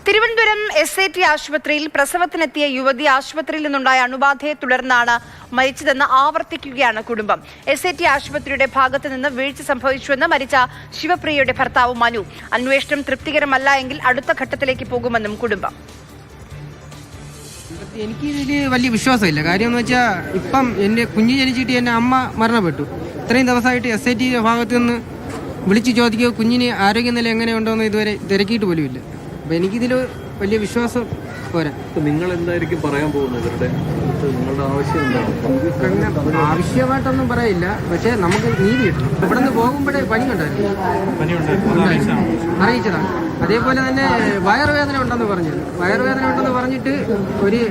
Thiruvananthapuram SAT ആശുപത്രിയിൽ പ്രസവത്തിനെത്തിയ യുവതി ആശുപത്രിയിൽ നിന്നുണ്ടായ അണുബാധയെ തുടർന്നാണ് മരിച്ചതെന്ന് ആവർത്തിക്കുകയാണ് കുടുംബം. SAT ആശുപത്രിയുടെ ഭാഗത്ത് നിന്ന് വീഴ്ച സംഭവിച്ചുവെന്ന് മരിച്ച ശിവപ്രിയയുടെ ഭർത്താവ് മനു. അന്വേഷണം തൃപ്തികരമല്ല എങ്കിൽ അടുത്ത ഘട്ടത്തിലേക്ക് പോകുമെന്നും കുടുംബം. എനിക്ക് ഇതിൽ വലിയ വിശ്വാസമില്ല. കാര്യം എന്ന് വെച്ചാൽ ഇപ്പം എൻ്റെ കുഞ്ഞ് ജനിച്ചിട്ട് എൻ്റെ അമ്മ മരണപ്പെട്ടു. ഇത്രയും ദിവസമായിട്ട് SAT ഭാഗത്ത് നിന്ന് വിളിച്ച് ചോദിക്കുക കുഞ്ഞിന് ആരോഗ്യനില എങ്ങനെയുണ്ടോയെന്ന് ഇതുവരെ തിരക്കിയിട്ട് പോലും ഇല്ല. അപ്പം എനിക്കിതിൽ വലിയ വിശ്വാസം പോരാ. നിങ്ങൾ എന്തായിരിക്കും പറയാൻ പോകുന്നത്? നിങ്ങളുടെ ആവശ്യം എന്താണ്? ആവശ്യമായിട്ടൊന്നും പറയില്ല, പക്ഷേ നമുക്ക് നീതി കിട്ടണം. ഇവിടെ നിന്ന് പോകുമ്പോഴേ പനിയുണ്ടായിരുന്നു, അറിയിച്ചതാണ്. അതേപോലെ തന്നെ വയറുവേദന ഉണ്ടെന്ന് പറഞ്ഞിട്ട്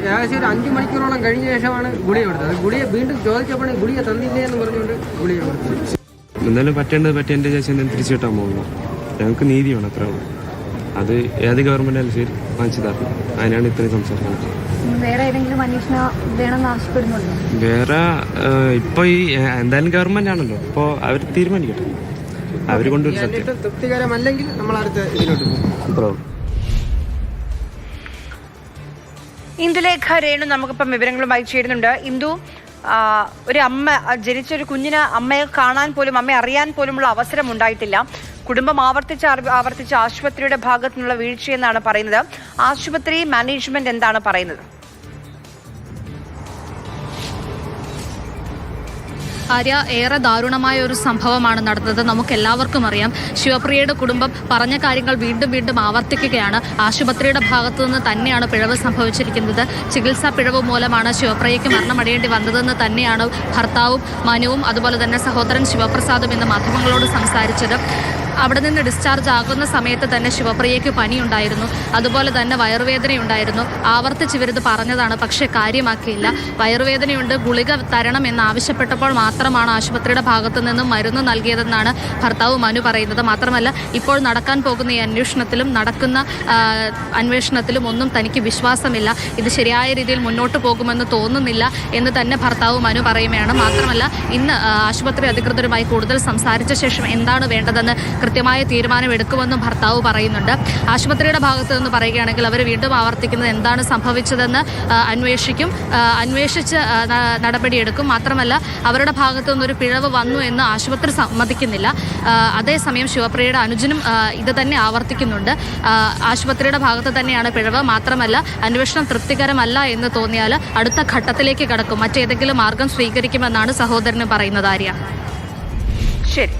ഏകദേശം ഒരു 5 മണിക്കൂറോളം കഴിഞ്ഞ ശേഷമാണ് ഗുളിക കൊടുത്തത്. ഗുളിക വീണ്ടും ചോദിച്ചപ്പോൾ ഗുളിക തന്നില്ലേ എന്ന് പറഞ്ഞുകൊണ്ട് ഗുളിക കൊടുത്തത്. എന്തായാലും പറ്റേണ്ട ശേഷം തിരിച്ചു കിട്ടാൻ പോകുന്നു. ഞങ്ങൾക്ക് നീതി വേണം, അത്രേ ഉള്ളൂ. അത് ഏത് ഗവൺമെന്റ് ആയാലും ശരി വാങ്ങിച്ചു തരണം. അതിനാണ് ഇത്രയും സംസാരിക്കുന്നത്. വേറെ ഏതെങ്കിലും അന്വേഷണം വേണമെന്ന് ആവശ്യപ്പെടുന്നുണ്ടോ? വേറെ ഇപ്പൊ ഈ എന്തായാലും ഗവൺമെന്റ് ആണല്ലോ, ഇപ്പൊ അവർ തീരുമാനിക്കട്ടെ. അവര് കൊണ്ടൊരു സത്യം തൃപ്തികരമല്ലെങ്കിൽ നമ്മൾ അടുത്ത ഇതിലോട്ട് പോകും. ഇന്ദുലേഖ രേണു നമുക്കിപ്പം വിവരങ്ങളുമായി ചേരുന്നുണ്ട്. ഇന്ദു, ഒരു അമ്മ ജനിച്ചൊരു കുഞ്ഞിന് അമ്മയെ കാണാൻ പോലും അമ്മയെ അറിയാൻ പോലുമുള്ള അവസരം ഉണ്ടായിട്ടില്ല. കുടുംബം ആവർത്തിച്ച് ആശുപത്രിയുടെ ഭാഗത്തു നിന്നുള്ള വീഴ്ചയെന്നാണ് പറയുന്നത്. ആശുപത്രി മാനേജ്മെന്റ് എന്താണ് പറയുന്നത്? ആര്യ, ഏറെ ദാരുണമായ ഒരു സംഭവമാണ് നടന്നത്. നമുക്ക് എല്ലാവർക്കും അറിയാം. ശിവപ്രിയയുടെ കുടുംബം പറഞ്ഞ കാര്യങ്ങൾ വീണ്ടും ആവർത്തിക്കുകയാണ്. ആശുപത്രിയുടെ ഭാഗത്തു നിന്ന് തന്നെയാണ് പിഴവ് സംഭവിച്ചിരിക്കുന്നത്. ചികിത്സാ പിഴവ് മൂലമാണ് ശിവപ്രിയയ്ക്ക് മരണമടയേണ്ടി വന്നതെന്ന് തന്നെയാണ് ഭർത്താവും മനുവും അതുപോലെ തന്നെ സഹോദരൻ ശിവപ്രസാദും ഇന്ന് മാധ്യമങ്ങളോട് സംസാരിച്ചത്. അവിടെ നിന്ന് ഡിസ്ചാർജ് ആകുന്ന സമയത്ത് തന്നെ ശിവപ്രിയയ്ക്ക് പനിയുണ്ടായിരുന്നു, അതുപോലെ തന്നെ വയറുവേദനയുണ്ടായിരുന്നു. ആവർത്തിച്ച് ഇവരിത് പറഞ്ഞതാണ്, പക്ഷേ കാര്യമാക്കിയില്ല. വയറുവേദനയുണ്ട്, ഗുളിക തരണം എന്നാവശ്യപ്പെട്ടപ്പോൾ മാത്രമാണ് ആശുപത്രിയുടെ ഭാഗത്തു നിന്നും മരുന്ന് നൽകിയതെന്നാണ് ഭർത്താവ് മനു പറയുന്നത്. മാത്രമല്ല, ഇപ്പോൾ നടക്കാൻ പോകുന്ന ഈ നടക്കുന്ന അന്വേഷണത്തിലും ഒന്നും തനിക്ക് വിശ്വാസമില്ല. ഇത് ശരിയായ രീതിയിൽ മുന്നോട്ട് പോകുമെന്ന് തോന്നുന്നില്ല എന്ന് തന്നെ ഭർത്താവ് മനു പറയുകയാണ്. മാത്രമല്ല, ഇന്ന് ആശുപത്രി അധികൃതരുമായി കൂടുതൽ സംസാരിച്ച ശേഷം എന്താണ് വേണ്ടതെന്ന് കൃത്യമായ തീരുമാനമെടുക്കുമെന്നും ഭർത്താവ് പറയുന്നുണ്ട്. ആശുപത്രിയുടെ ഭാഗത്തു നിന്ന് പറയുകയാണെങ്കിൽ അവർ വീണ്ടും ആവർത്തിക്കുന്നത് എന്താണ് സംഭവിച്ചതെന്ന് അന്വേഷിച്ച് നടപടിയെടുക്കും. മാത്രമല്ല, അവരുടെ ഭാഗത്തു നിന്നൊരു പിഴവ് വന്നു എന്ന് ആശുപത്രി സമ്മതിക്കുന്നില്ല. അതേസമയം ശിവപ്രിയയുടെ അനുജനും ഇത് തന്നെ ആവർത്തിക്കുന്നുണ്ട്. ആശുപത്രിയുടെ ഭാഗത്ത് തന്നെയാണ് പിഴവ്. മാത്രമല്ല, അന്വേഷണം തൃപ്തികരമല്ല എന്ന് തോന്നിയാൽ അടുത്ത ഘട്ടത്തിലേക്ക് കടക്കും, മറ്റേതെങ്കിലും മാർഗം സ്വീകരിക്കുമെന്നാണ് സഹോദരന് പറയുന്നത്. ആര്യ, ശരി.